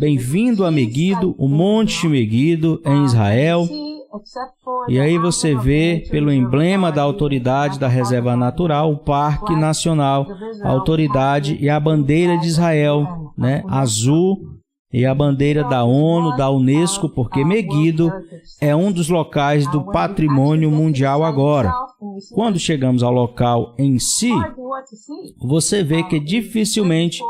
Bem-vindo a Megido, o Monte Megido em Israel. E aí você vê, pelo emblema da autoridade da reserva natural, o Parque Nacional, a autoridade e a bandeira de Israel, né? Azul, e a bandeira da ONU, da Unesco, porque Megido é um dos locais do patrimônio mundial agora. Quando chegamos ao local em si, você vê que dificilmente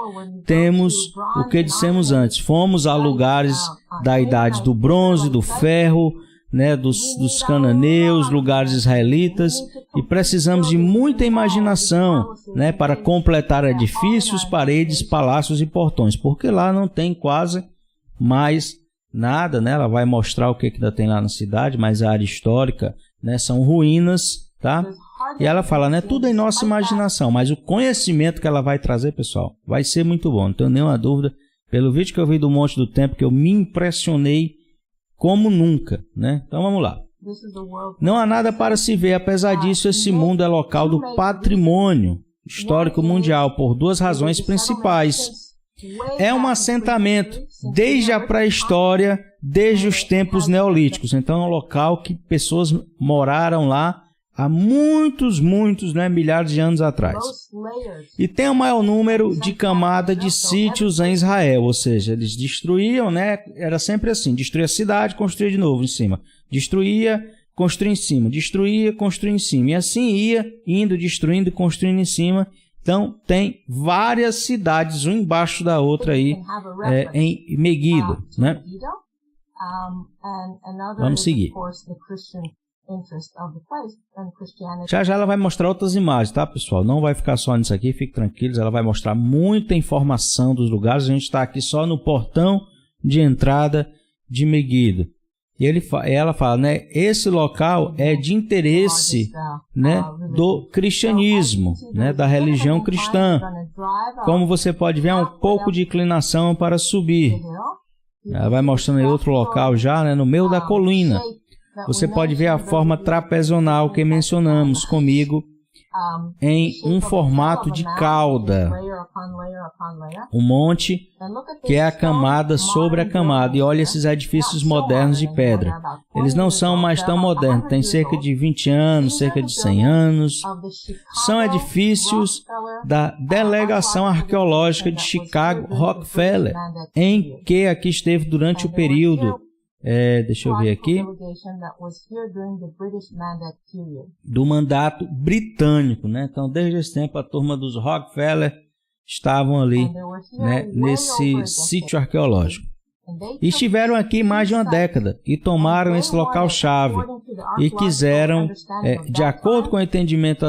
temos o que dissemos antes. Fomos a lugares da idade do bronze, do ferro, né, dos cananeus, lugares israelitas, e precisamos de muita imaginação, né, para completar edifícios, paredes, palácios e portões, porque lá não tem quase mais nada, né? Ela vai mostrar o que ainda tem lá na cidade, mas a área histórica, né, são ruínas, tá? E ela fala, né, tudo em nossa imaginação, mas o conhecimento que ela vai trazer, pessoal, vai ser muito bom, não tenho nenhuma dúvida. Pelo vídeo que eu vi do Monte do Templo, que eu me impressionei como nunca, né? Então vamos lá. Não há nada para se ver, apesar disso, esse mundo é local do patrimônio histórico mundial por duas razões principais. É um assentamento desde a pré-história, desde os tempos neolíticos. Então é um local que pessoas moraram lá há muitos, né, milhares de anos atrás. E tem o maior número de camadas de sítios em Israel, ou seja, eles destruíam, né? Era sempre assim, destruía a cidade, construía de novo em cima. Destruía, construía em cima. Destruía, construía em cima. E assim ia, indo, destruindo e construindo em cima. Então, tem várias cidades, uma embaixo da outra aí, em Megido, né? Vamos seguir. Já ela vai mostrar outras imagens, tá, pessoal? Não vai ficar só nisso aqui, fiquem tranquilos. Ela vai mostrar muita informação dos lugares. A gente está aqui só no portão de entrada de Megido. E ela fala, né? Esse local é de interesse, né, do cristianismo, né, da religião cristã. Como você pode ver, há um pouco de inclinação para subir. Ela vai mostrando aí outro local já, né, no meio da colina. Você pode ver a forma trapezonal que mencionamos comigo em um formato de cauda. Um monte que é a camada sobre a camada. E olha esses edifícios modernos de pedra. Eles não são mais tão modernos. Tem cerca de 20 anos, cerca de 100 anos. São edifícios da Delegação Arqueológica de Chicago Rockefeller, em que aqui esteve durante o período... deixa eu ver aqui, do mandato britânico, né? Então, desde esse tempo, a turma dos Rockefeller estavam ali, né, nesse sítio arqueológico. E estiveram aqui mais de uma década e tomaram esse local-chave e quiseram, de acordo com o entendimento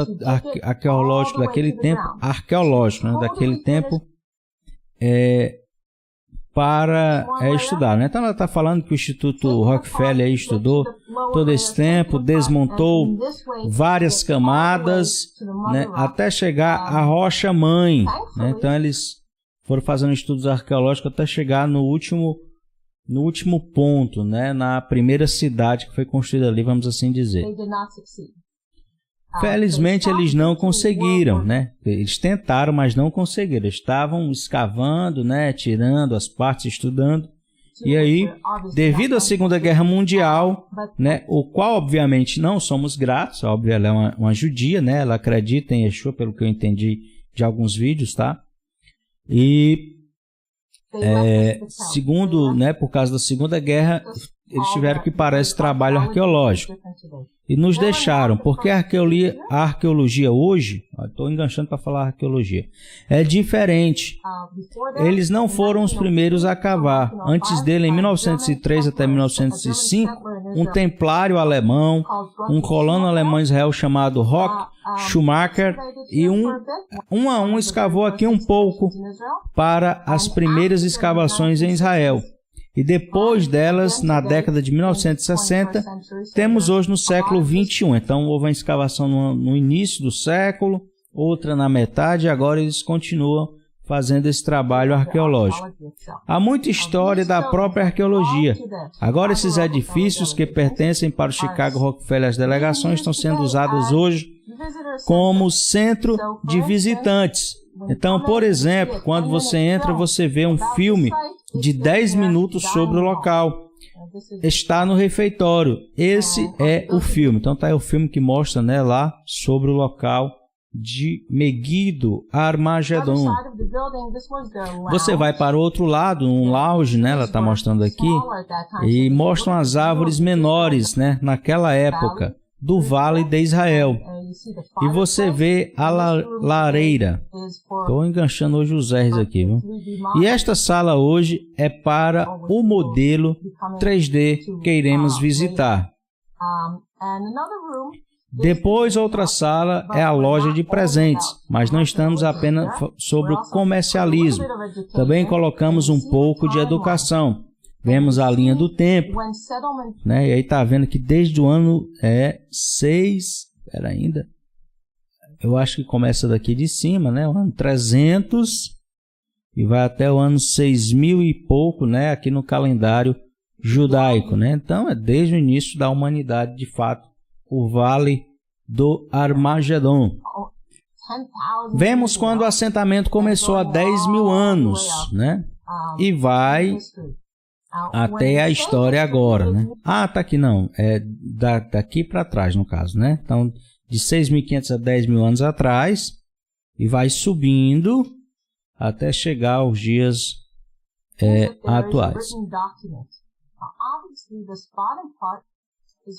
arqueológico daquele tempo, para estudar, né? Então ela está falando que o Instituto Rockefeller estudou todo esse tempo, desmontou várias camadas, né, até chegar à rocha mãe, né? Então eles foram fazendo estudos arqueológicos até chegar no último ponto, né, na primeira cidade que foi construída ali, vamos assim dizer. Felizmente eles não conseguiram, né? Eles tentaram, mas não conseguiram. Eles estavam escavando, né? Tirando as partes, estudando. E aí, devido à Segunda Guerra Mundial, né? O qual obviamente não somos gratos. Óbvio, ela é uma judia, né? Ela acredita em Yeshua, pelo que eu entendi de alguns vídeos, tá? E segundo, né? Por causa da Segunda Guerra, eles tiveram que parar esse trabalho arqueológico. E nos deixaram, porque a arqueologia hoje, estou enganchando para falar arqueologia, é diferente. Eles não foram os primeiros a cavar. Antes dele, em 1903 até 1905, um templário alemão, um colono alemão Israel chamado Rock Schumacher, e um a um escavou aqui um pouco para as primeiras escavações em Israel. E depois delas, na década de 1960, temos hoje no século 21. Então, houve uma escavação no início do século, outra na metade, e agora eles continuam fazendo esse trabalho arqueológico. Há muita história da própria arqueologia. Agora, esses edifícios que pertencem para o Chicago Rockefeller, as delegações, estão sendo usados hoje como centro de visitantes. Então, por exemplo, quando você entra, você vê um filme de 10 minutos sobre o local. Está no refeitório. Esse é o filme. Então tá aí o filme que mostra, né, lá sobre o local de Meguido, Armagedon. Você vai para o outro lado, um lounge, né, ela está mostrando aqui, e mostram as árvores menores, né, naquela época, do Vale de Israel. E você vê a lareira. Estou enganchando hoje os R's aqui, viu? E esta sala hoje é para o modelo 3D que iremos visitar. Depois, outra sala é a loja de presentes, mas não estamos apenas sobre o comercialismo. Também colocamos um pouco de educação. Vemos a linha do tempo, né? E aí tá vendo que desde o ano 6, espera ainda, eu acho que começa daqui de cima, né? O ano 300 e vai até o ano 6000 e pouco, né? Aqui no calendário judaico, né? Então é desde o início da humanidade, de fato, o Vale do Armagedon. Vemos quando o assentamento começou há 10.000 anos, né? E vai até a história agora, né? Ah, tá aqui não, é daqui para trás no caso, né? Então, de 6.500 a 10.000 anos atrás, e vai subindo até chegar aos dias atuais.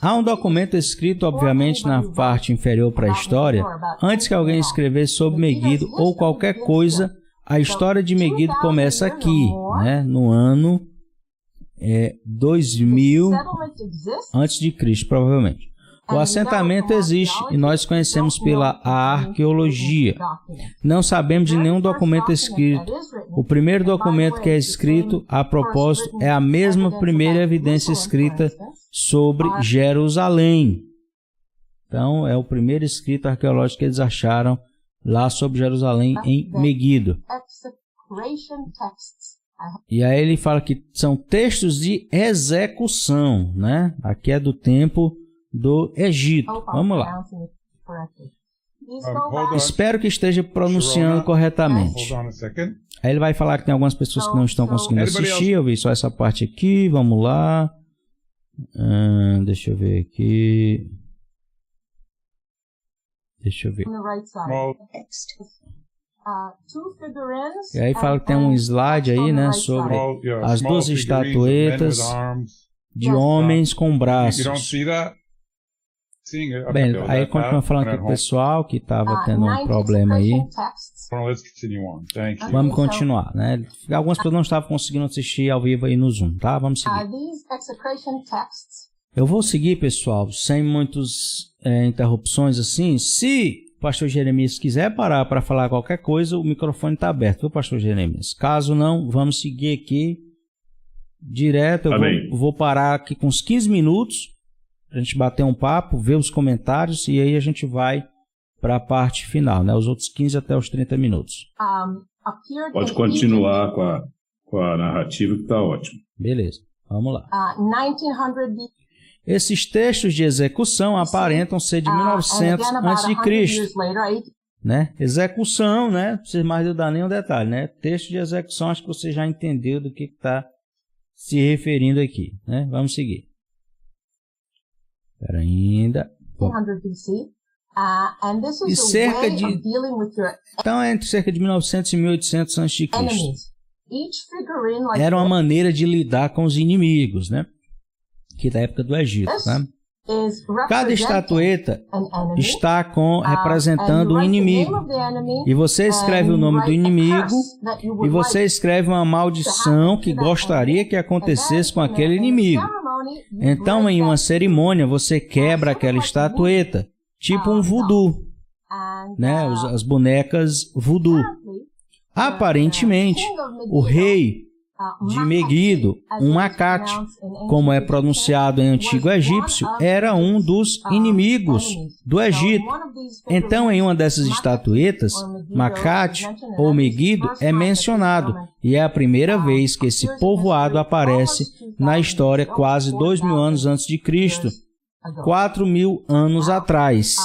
Há um documento escrito, obviamente, na parte inferior para a história, antes que alguém escrevesse sobre Meguido ou qualquer coisa. A história de Meguido começa aqui, né? No ano 2000 antes de Cristo, provavelmente. O assentamento existe e nós conhecemos pela arqueologia. Não sabemos de nenhum documento escrito. O primeiro documento que é escrito, a propósito, é a mesma primeira evidência escrita sobre Jerusalém. Então, é o primeiro escrito arqueológico que eles acharam lá sobre Jerusalém, em Meguido. E aí ele fala que são textos de execução, né? Aqui é do tempo do Egito. Vamos lá. Espero que esteja pronunciando corretamente. Aí ele vai falar que tem algumas pessoas que não estão conseguindo assistir. Eu vi só essa parte aqui. Vamos lá. Deixa eu ver aqui. Deixa eu ver. E aí fala que tem um slide aí, né, sobre as duas estatuetas de homens com braços. Bem, aí continua falando aqui com o pessoal que estava tendo um problema aí. Vamos continuar, né? Algumas pessoas não estavam conseguindo assistir ao vivo aí no Zoom, tá? Vamos seguir. Eu vou seguir, pessoal, sem muitas interrupções assim. Se o pastor Jeremias quiser parar para falar qualquer coisa, o microfone está aberto, viu, pastor Jeremias? Caso não, vamos seguir aqui direto. Eu vou parar aqui com uns 15 minutos. A gente bater um papo, ver os comentários e aí a gente vai para a parte final, né? Os outros 15 até os 30 minutos. Pode continuar com a narrativa que está ótimo. Beleza, vamos lá. Esses textos de execução aparentam ser de 1900 a.C., né? Execução, né? Não precisa mais dar nenhum detalhe, né? Texto de execução, acho que você já entendeu do que está se referindo aqui, né? Vamos seguir. Espera ainda. E cerca de... Então, é entre cerca de 1900 e 1800 a.C. Era uma maneira de lidar com os inimigos, né? Que da época do Egito, né? Cada estatueta está representando um inimigo. E você escreve o nome do inimigo e você escreve uma maldição que gostaria que acontecesse com aquele inimigo. Então, em uma cerimônia, você quebra aquela estatueta, tipo um voodoo, né? As bonecas voodoo. Aparentemente, o rei de Meguido, um Makate, como é pronunciado em antigo egípcio, era um dos inimigos do Egito. Então, em uma dessas estatuetas, Makate ou Meguido é mencionado, e é a primeira vez que esse povoado aparece na história quase 2.000 anos antes de Cristo, 4.000 anos atrás.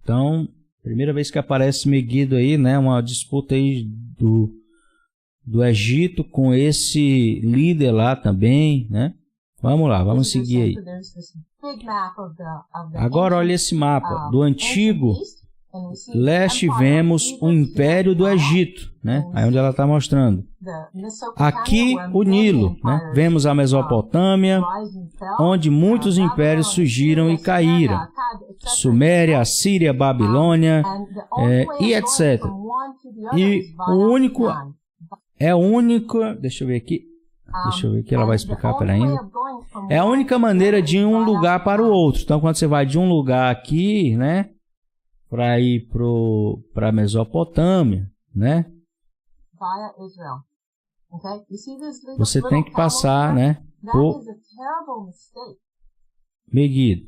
Então, primeira vez que aparece Meguido aí, né, uma disputa aí do Egito com esse líder lá também, né? Vamos lá, vamos seguir aí. Agora olha esse mapa do antigo leste, vemos o Império do Egito, né? Aí onde ela está mostrando. Aqui o Nilo, né? Vemos a Mesopotâmia, onde muitos impérios surgiram e caíram. Suméria, Assíria, Babilônia, e etc. E deixa eu ver aqui, ela vai explicar para ainda. É a única maneira de ir um lugar para o outro. Então, quando você vai de um lugar aqui, né, para ir para a Mesopotâmia, né, você tem que passar, né, por Meguido.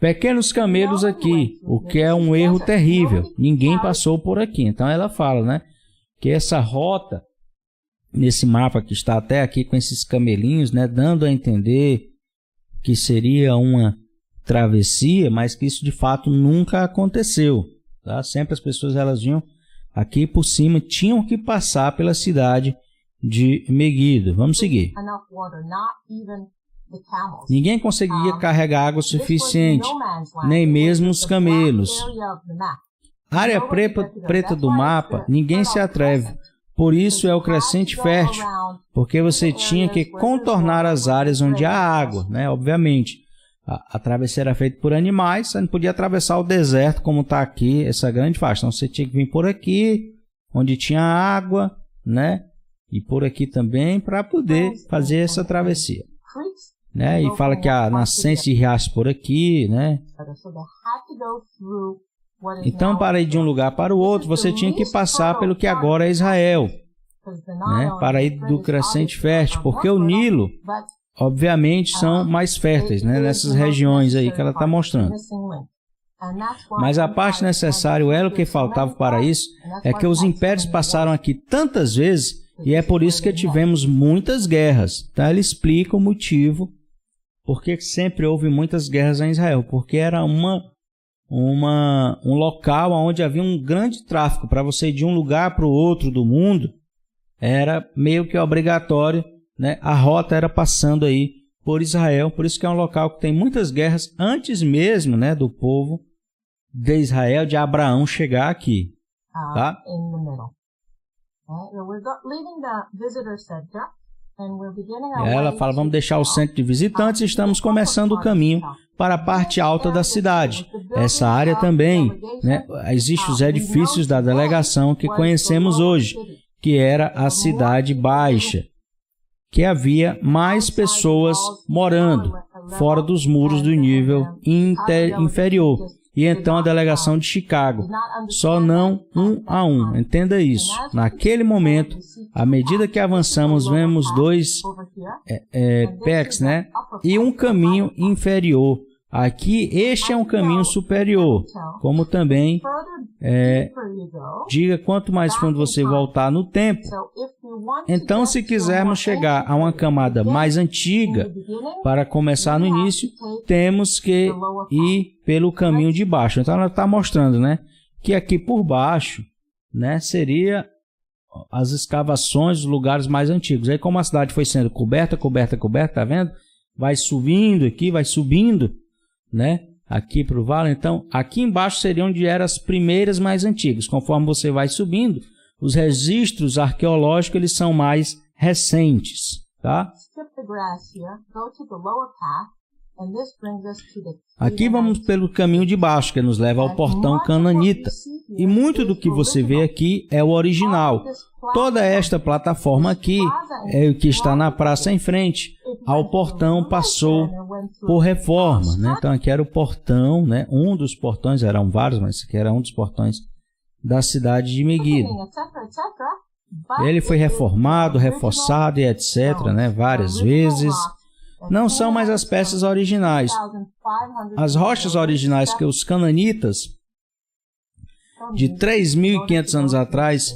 Pequenos camelos aqui, o que é um erro terrível. Ninguém passou por aqui. Então, ela fala, né, que essa rota nesse mapa que está até aqui com esses camelinhos, né, dando a entender que seria uma travessia, mas que isso de fato nunca aconteceu, tá? Sempre as pessoas elas vinham aqui por cima, tinham que passar pela cidade de Meguido. Vamos seguir. Ninguém conseguia carregar água suficiente, nem mesmo os camelos. Área preta do mapa, ninguém se atreve. Por isso é o crescente fértil, porque você tinha que contornar as áreas onde há água, né? Obviamente, a travessia era feita por animais, você não podia atravessar o deserto como está aqui, essa grande faixa. Então você tinha que vir por aqui, onde tinha água, né? E por aqui também, para poder fazer essa travessia, né? E fala que a nascente de riachos por aqui, né? Então, para ir de um lugar para o outro, você tinha que passar pelo que agora é Israel, né? Para ir do crescente fértil, porque o Nilo, obviamente, são mais férteis, né? Nessas regiões aí que ela está mostrando. Mas a parte necessária, o elo que faltava para isso, é que os impérios passaram aqui tantas vezes, e é por isso que tivemos muitas guerras. Então, ele explica o motivo, porque sempre houve muitas guerras em Israel, porque era um local onde havia um grande tráfico. Para você ir de um lugar para o outro do mundo, era meio que obrigatório, né? A rota era passando aí por Israel, por isso que é um local que tem muitas guerras antes mesmo, né, do povo de Israel, de Abraão chegar aqui, tá? Ela fala, vamos deixar o centro de visitantes e estamos começando o caminho para a parte alta da cidade. Essa área também, né, existem os edifícios da delegação que conhecemos hoje, que era a cidade baixa, que havia mais pessoas morando fora dos muros do nível inferior. E então a delegação de Chicago, só não um a um. Entenda isso. Naquele momento, à medida que avançamos, vemos dois PECs, né? E um caminho inferior. Aqui, este é um caminho superior, como também diga quanto mais fundo você voltar no tempo. Então, se quisermos chegar a uma camada mais antiga, para começar no início, temos que ir pelo caminho de baixo. Então, ela está mostrando, né, que aqui por baixo, né, seria as escavações dos lugares mais antigos. Aí, como a cidade foi sendo coberta, tá vendo? Vai subindo aqui, vai subindo, né, aqui para o vale. Então, aqui embaixo seriam onde eram as primeiras mais antigas. Conforme você vai subindo, os registros arqueológicos eles são mais recentes, tá? Aqui vamos pelo caminho de baixo, que nos leva ao portão cananita. E muito do que você vê aqui é o original. Toda esta plataforma aqui é o que está na praça em frente ao portão, passou por reforma, né? Então aqui era o portão, né? Um dos portões, eram vários, mas esse aqui era um dos portões da cidade de Meguido. Ele foi reformado, reforçado e etc, né? Várias vezes. Não são mais as peças originais. As rochas originais que os cananitas de 3.500 anos atrás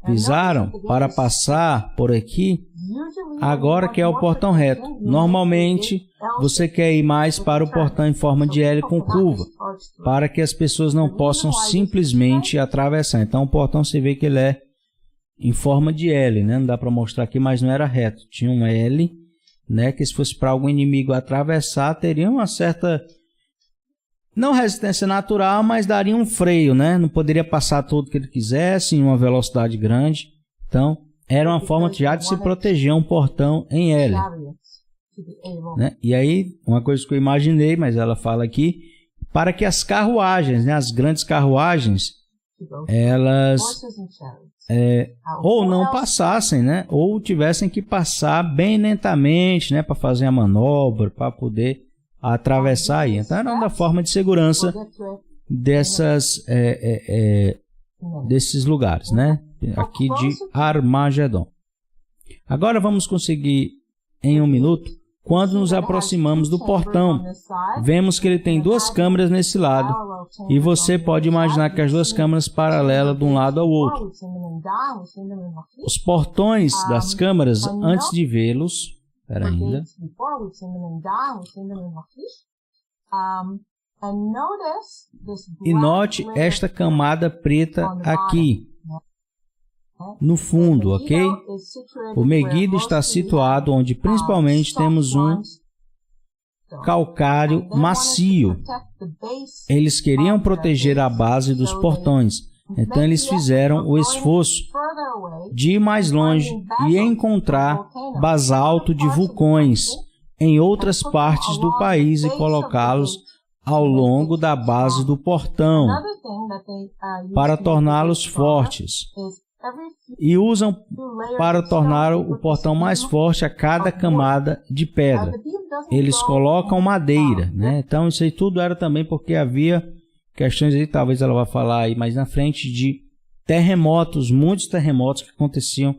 pisaram para passar por aqui, agora que é o portão reto. Normalmente, você quer ir mais para o portão em forma de L com curva, para que as pessoas não possam simplesmente atravessar. Então, o portão, você vê que ele é em forma de L, né? Não dá para mostrar aqui, mas não era reto. Tinha um L, né? Que se fosse para algum inimigo atravessar, teria uma certa, não resistência natural, mas daria um freio, né? Não poderia passar tudo que ele quisesse em uma velocidade grande. Então, era uma forma já de se proteger um portão em L, né? E aí, uma coisa que eu imaginei, mas ela fala aqui, para que as carruagens, né? As grandes carruagens, elas ou não passassem, né? Ou tivessem que passar bem lentamente, né? Para fazer a manobra, para poder atravessar aí. Então era uma forma de segurança desses lugares, né? Aqui de Armagedon. Agora vamos conseguir em um minuto. Quando nos aproximamos do portão, vemos que ele tem duas câmeras nesse lado, e você pode imaginar que as duas câmeras paralelas de um lado ao outro. Os portões das câmeras, antes de vê-los, e note esta camada preta aqui no fundo, ok? O Megiddo está situado onde principalmente temos um calcário macio. Eles queriam proteger a base dos portões, então eles fizeram o esforço de ir mais longe e encontrar basalto de vulcões em outras partes do país e colocá-los ao longo da base do portão para torná-los fortes. E usam para tornar o portão mais forte a cada camada de pedra. Eles colocam madeira, né? Então isso aí tudo era também porque havia questões aí, talvez ela vá falar aí mais na frente, de terremotos, muitos terremotos que aconteciam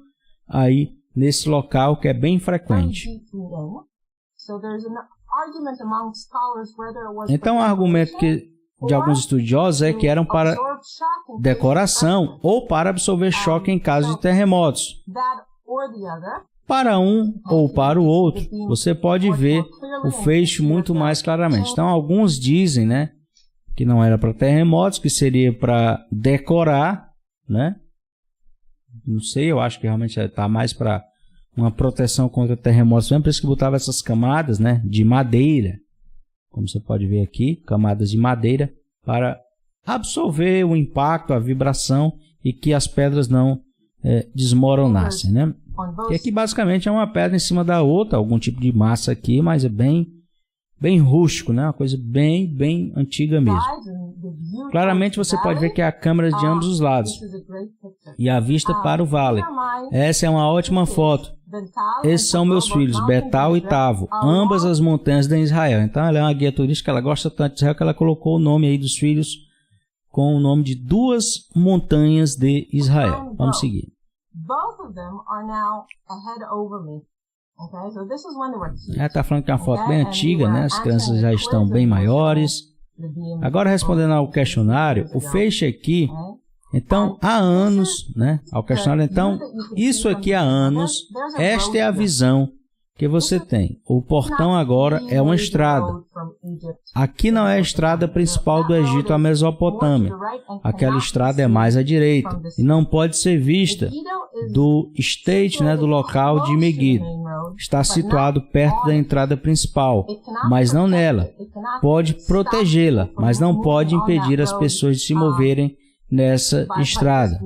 aí nesse local, que é bem frequente. Então o argumento de alguns estudiosos é que eram para decoração ou para absorver choque em caso de terremotos. Para um ou para o outro, você pode ver o feixe muito mais claramente. Então alguns dizem, né, que não era para terremotos, que seria para decorar, né? Não sei, eu acho que realmente está mais para uma proteção contra terremotos, mesmo por isso que botava essas camadas, né, de madeira. Como você pode ver aqui, camadas de madeira para absorver o impacto, a vibração e que as pedras não desmoronassem, né? E aqui basicamente é uma pedra em cima da outra, algum tipo de massa aqui, mas é bem rústico, né? Uma coisa bem antiga mesmo. Claramente você pode ver que há câmeras de ambos os lados e a vista para o vale. Essa é uma ótima foto. Esses são meus filhos, Betal e Tavo, ambas as montanhas de Israel. Então ela é uma guia turística, ela gosta tanto de Israel que ela colocou o nome aí dos filhos com o nome de duas montanhas de Israel. Vamos seguir. Ela está falando que é uma foto bem antiga, né? As crianças já estão bem maiores. Agora, respondendo ao questionário, o feixe aqui, então, há anos, né? Ao questionário, então, isso aqui há anos, esta é a visão que você tem. O portão agora é uma estrada. Aqui não é a estrada principal do Egito à Mesopotâmia. Aquela estrada é mais à direita e não pode ser vista do estate, né, do local de Megiddo. Está situado perto da entrada principal, mas não nela. Pode protegê-la, mas não pode impedir as pessoas de se moverem nessa estrada.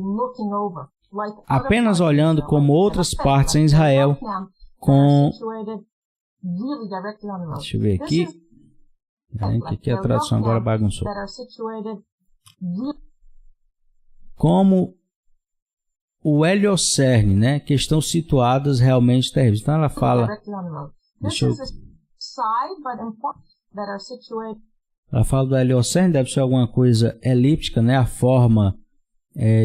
Apenas olhando como outras partes em Israel com... Deixa eu ver aqui. Que a tradução agora bagunçou. Como o heliocerne, né, que estão situadas realmente terríveis. Então ela fala... Deixa eu... Ela fala do heliocerne, deve ser alguma coisa elíptica, né, a forma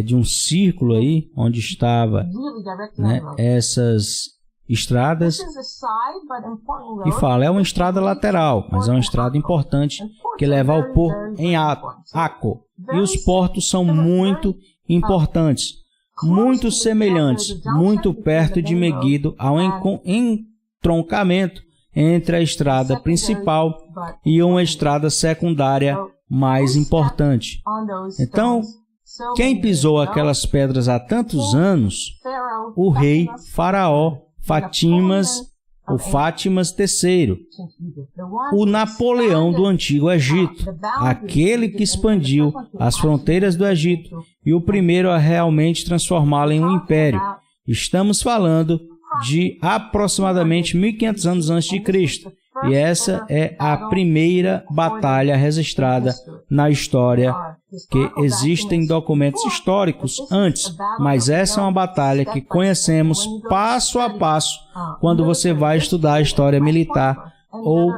de um círculo aí, onde estava, né, essas estradas, e fala, é uma estrada lateral, mas é uma estrada importante que leva ao porto em Acco. E os portos são muito importantes, muito semelhantes, muito perto de Megiddo, ao entroncamento entre a estrada principal e uma estrada secundária mais importante. Então, Quem pisou aquelas pedras há tantos anos? O rei Faraó Fátimas III, o Napoleão do Antigo Egito, aquele que expandiu as fronteiras do Egito e o primeiro a realmente transformá-lo em um império. Estamos falando de aproximadamente 1500 anos antes de Cristo. E essa é a primeira batalha registrada na história, que existem documentos históricos antes, mas essa é uma batalha que conhecemos passo a passo quando você vai estudar a história militar ou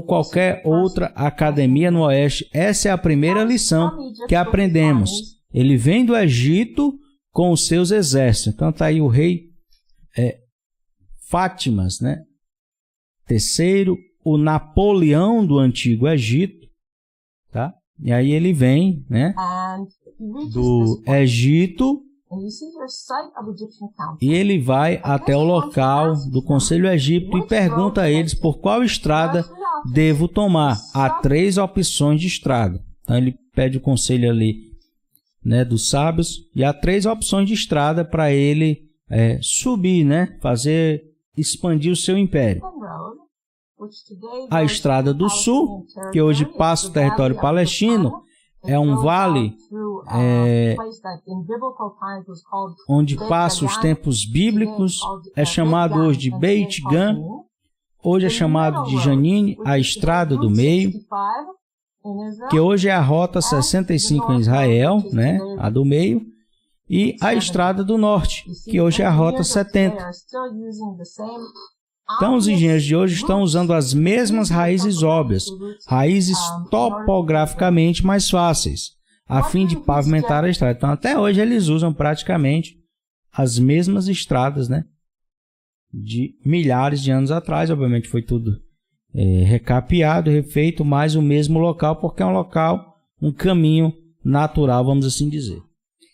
qualquer outra academia no Oeste. Essa é a primeira lição que aprendemos. Ele vem do Egito com os seus exércitos. Então está aí o rei Fátimas, né? Terceiro, o Napoleão do Antigo Egito, tá? E aí ele vem, né, do Egito e ele vai até o local do Conselho Egípcio e pergunta a eles por qual estrada devo tomar. Há 3 opções de estrada. Então ele pede o conselho ali, né, dos sábios, e há 3 opções de estrada para ele subir, né, expandir o seu império. A Estrada do Sul, que hoje passa o território palestino, é um vale onde passa os tempos bíblicos, é chamado hoje de Beit Gan, hoje é chamado de Janine, a Estrada do Meio, que hoje é a Rota 65 em Israel, né, a do meio, e a Estrada do Norte, que hoje é a Rota 70. Então, os engenheiros de hoje estão usando as mesmas raízes óbvias, raízes topograficamente mais fáceis, a fim de pavimentar a estrada. Então, até hoje eles usam praticamente as mesmas estradas, né, de milhares de anos atrás. Obviamente foi tudo recapeado, refeito, mas o mesmo local, porque é um local, um caminho natural, vamos assim dizer.